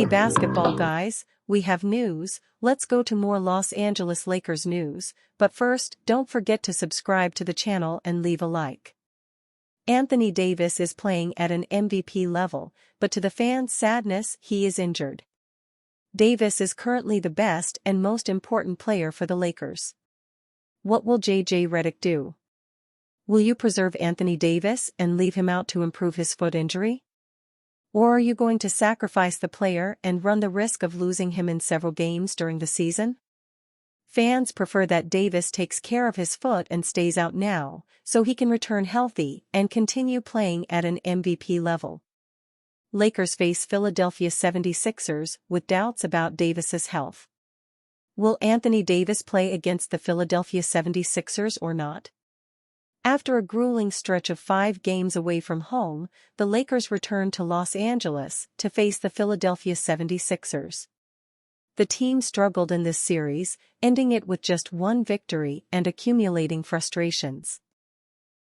Hey basketball guys, we have news. Let's go to more Los Angeles Lakers news, but first, don't forget to subscribe to the channel and leave a like. Anthony Davis is playing at an MVP level, but to the fans' sadness, he is injured. Davis is currently the best and most important player for the Lakers. What will JJ Redick do? Will you preserve Anthony Davis and leave him out to improve his foot injury? Or are you going to sacrifice the player and run the risk of losing him in several games during the season? Fans prefer that Davis takes care of his foot and stays out now, so he can return healthy and continue playing at an MVP level. Lakers face Philadelphia 76ers with doubts about Davis's health. Will Anthony Davis play against the Philadelphia 76ers or not? After a grueling stretch of 5 games away from home, the Lakers returned to Los Angeles to face the Philadelphia 76ers. The team struggled in this series, ending it with just one victory and accumulating frustrations.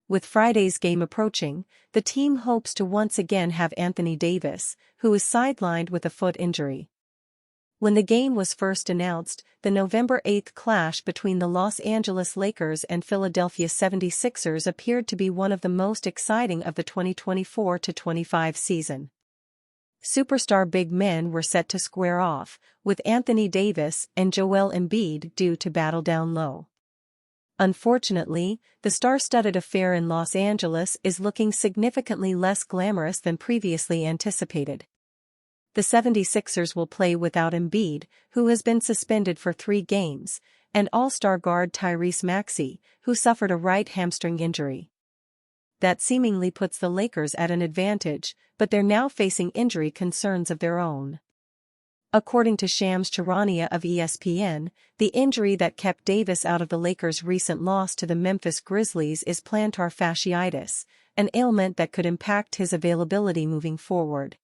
With Friday's game approaching, the team hopes to once again have Anthony Davis, who is sidelined with a foot injury. When the game was first announced, the November 8 clash between the Los Angeles Lakers and Philadelphia 76ers appeared to be one of the most exciting of the 2024-25 season. Superstar big men were set to square off, with Anthony Davis and Joel Embiid due to battle down low. Unfortunately, the star-studded affair in Los Angeles is looking significantly less glamorous than previously anticipated. The 76ers will play without Embiid, who has been suspended for 3 games, and all-star guard Tyrese Maxey, who suffered a right hamstring injury. That seemingly puts the Lakers at an advantage, but they're now facing injury concerns of their own. According to Shams Charania of ESPN, the injury that kept Davis out of the Lakers' recent loss to the Memphis Grizzlies is plantar fasciitis, an ailment that could impact his availability moving forward.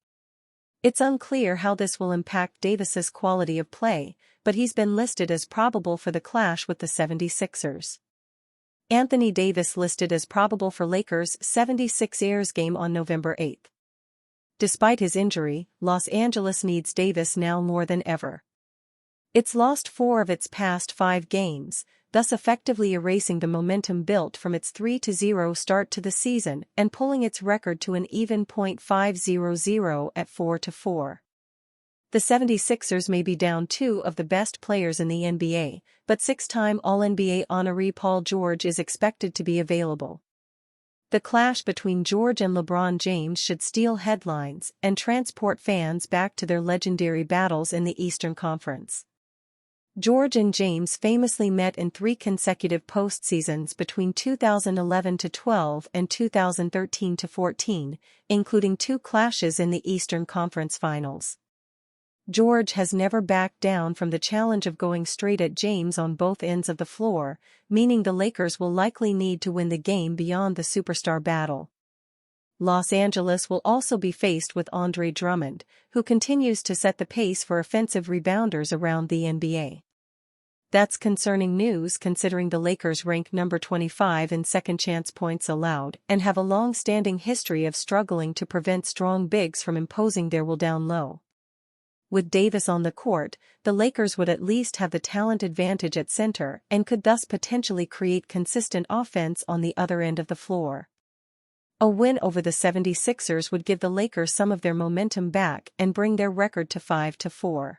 It's unclear how this will impact Davis's quality of play, but he's been listed as probable for the clash with the 76ers. Anthony Davis listed as probable for Lakers' 76ers game on November 8. Despite his injury, Los Angeles needs Davis now more than ever. It's lost 4 of its past 5 games, thus effectively erasing the momentum built from its 3-0 start to the season and pulling its record to an even .500 at 4-4. The 76ers may be down 2 of the best players in the NBA, but 6-time All-NBA honoree Paul George is expected to be available. The clash between George and LeBron James should steal headlines and transport fans back to their legendary battles in the Eastern Conference. George and James famously met in 3 consecutive postseasons between 2011-12 and 2013-14, including 2 clashes in the Eastern Conference Finals. George has never backed down from the challenge of going straight at James on both ends of the floor, meaning the Lakers will likely need to win the game beyond the superstar battle. Los Angeles will also be faced with Andre Drummond, who continues to set the pace for offensive rebounders around the NBA. That's concerning news considering the Lakers rank number 25 in second-chance points allowed and have a long-standing history of struggling to prevent strong bigs from imposing their will down low. With Davis on the court, the Lakers would at least have the talent advantage at center and could thus potentially create consistent offense on the other end of the floor. A win over the 76ers would give the Lakers some of their momentum back and bring their record to 5-4.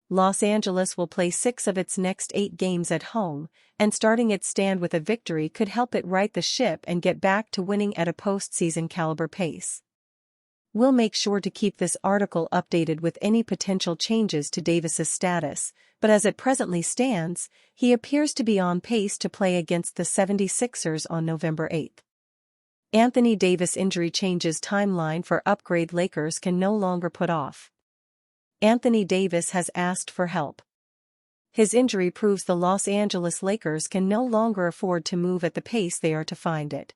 Los Angeles will play 6 of its next 8 games at home, and starting its stand with a victory could help it right the ship and get back to winning at a postseason caliber pace. We'll make sure to keep this article updated with any potential changes to Davis's status, but as it presently stands, he appears to be on pace to play against the 76ers on November 8. Anthony Davis injury changes timeline for upgrade Lakers can no longer put off. Anthony Davis has asked for help. His injury proves the Los Angeles Lakers can no longer afford to move at the pace they are to find it.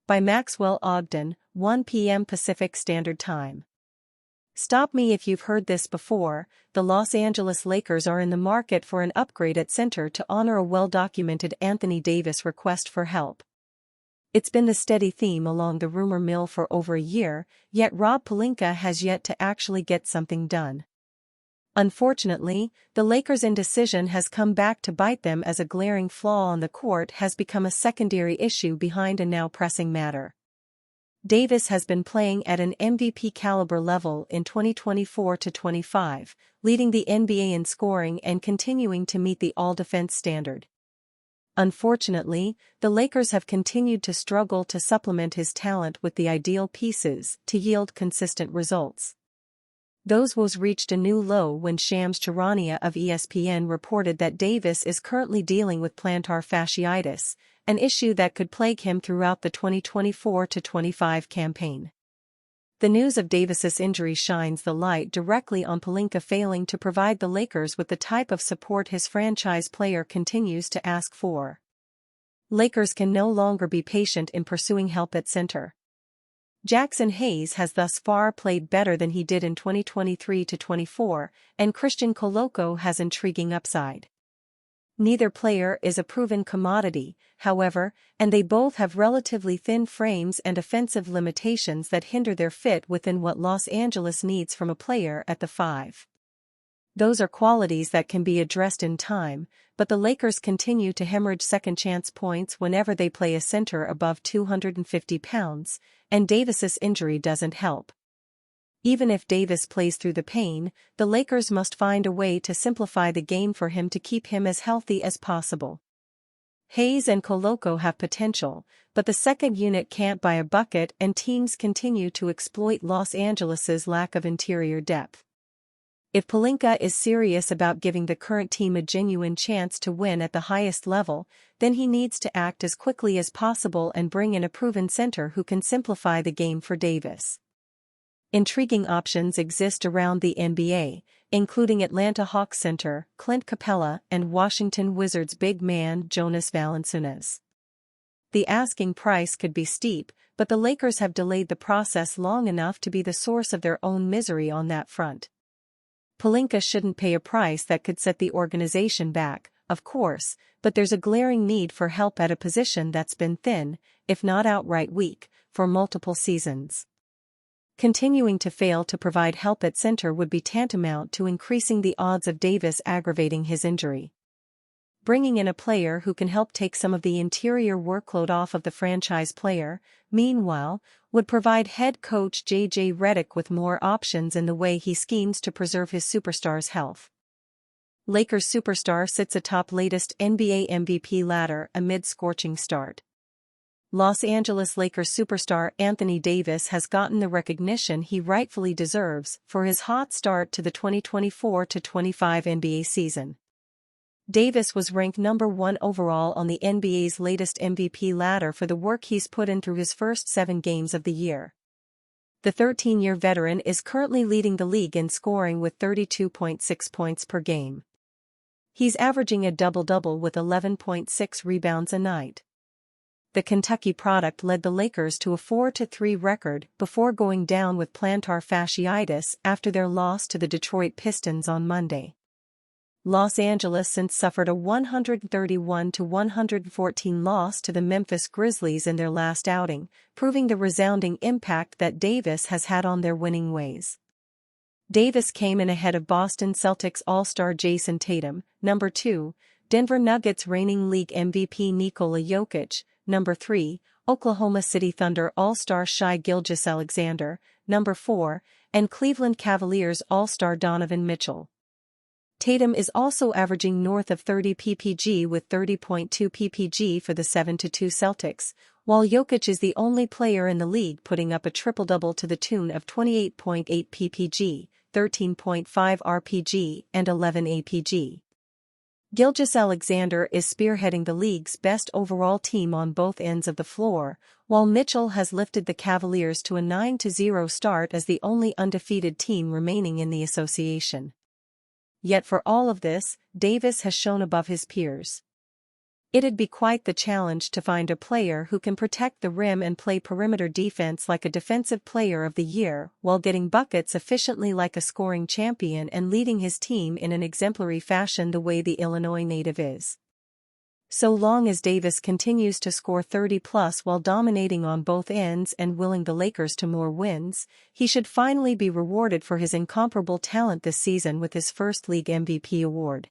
By Maxwell Ogden, 1 p.m. Pacific Standard Time. Stop me if you've heard this before. The Los Angeles Lakers are in the market for an upgrade at center to honor a well-documented Anthony Davis request for help. It's been the steady theme along the rumor mill for over a year, yet Rob Pelinka has yet to actually get something done. Unfortunately, the Lakers' indecision has come back to bite them as a glaring flaw on the court has become a secondary issue behind a now pressing matter. Davis has been playing at an MVP caliber level in 2024-25, leading the NBA in scoring and continuing to meet the all-defense standard. Unfortunately, the Lakers have continued to struggle to supplement his talent with the ideal pieces to yield consistent results. Those woes reached a new low when Shams Charania of ESPN reported that Davis is currently dealing with plantar fasciitis, an issue that could plague him throughout the 2024-25 campaign. The news of Davis's injury shines the light directly on Pelinka failing to provide the Lakers with the type of support his franchise player continues to ask for. Lakers can no longer be patient in pursuing help at center. Jackson Hayes has thus far played better than he did in 2023-24, and Christian Koloko has intriguing upside. Neither player is a proven commodity, however, and they both have relatively thin frames and offensive limitations that hinder their fit within what Los Angeles needs from a player at the 5. Those are qualities that can be addressed in time, but the Lakers continue to hemorrhage second-chance points whenever they play a center above 250 pounds, and Davis's injury doesn't help. Even if Davis plays through the pain, the Lakers must find a way to simplify the game for him to keep him as healthy as possible. Hayes and Koloko have potential, but the second unit can't buy a bucket and teams continue to exploit Los Angeles's lack of interior depth. If Pelinka is serious about giving the current team a genuine chance to win at the highest level, then he needs to act as quickly as possible and bring in a proven center who can simplify the game for Davis. Intriguing options exist around the NBA, including Atlanta Hawks center Clint Capella and Washington Wizards big man Jonas Valanciunas. The asking price could be steep, but the Lakers have delayed the process long enough to be the source of their own misery on that front. Pelinka shouldn't pay a price that could set the organization back, of course, but there's a glaring need for help at a position that's been thin, if not outright weak, for multiple seasons. Continuing to fail to provide help at center would be tantamount to increasing the odds of Davis aggravating his injury. Bringing in a player who can help take some of the interior workload off of the franchise player, meanwhile, would provide head coach J.J. Redick with more options in the way he schemes to preserve his superstar's health. Lakers superstar sits atop latest NBA MVP ladder amid scorching start. Los Angeles Lakers superstar Anthony Davis has gotten the recognition he rightfully deserves for his hot start to the 2024-25 NBA season. Davis was ranked number 1 overall on the NBA's latest MVP ladder for the work he's put in through his first 7 games of the year. The 13-year veteran is currently leading the league in scoring with 32.6 points per game. He's averaging a double-double with 11.6 rebounds a night. The Kentucky product led the Lakers to a 4-3 record before going down with plantar fasciitis after their loss to the Detroit Pistons on Monday. Los Angeles since suffered a 131-114 loss to the Memphis Grizzlies in their last outing, proving the resounding impact that Davis has had on their winning ways. Davis came in ahead of Boston Celtics All-Star Jason Tatum, number 2, Denver Nuggets reigning league MVP Nikola Jokic, number 3, Oklahoma City Thunder All-Star Shai Gilgeous-Alexander, number 4, and Cleveland Cavaliers All-Star Donovan Mitchell. Tatum is also averaging north of 30 ppg with 30.2 ppg for the 7-2 Celtics, while Jokic is the only player in the league putting up a triple-double to the tune of 28.8 ppg, 13.5 rpg, and 11 apg. Gilgeous-Alexander is spearheading the league's best overall team on both ends of the floor, while Mitchell has lifted the Cavaliers to a 9-0 start as the only undefeated team remaining in the association. Yet for all of this, Davis has shown above his peers. It'd be quite the challenge to find a player who can protect the rim and play perimeter defense like a defensive player of the year while getting buckets efficiently like a scoring champion and leading his team in an exemplary fashion the way the Illinois native is. So long as Davis continues to score 30+ while dominating on both ends and willing the Lakers to more wins, he should finally be rewarded for his incomparable talent this season with his first league MVP award.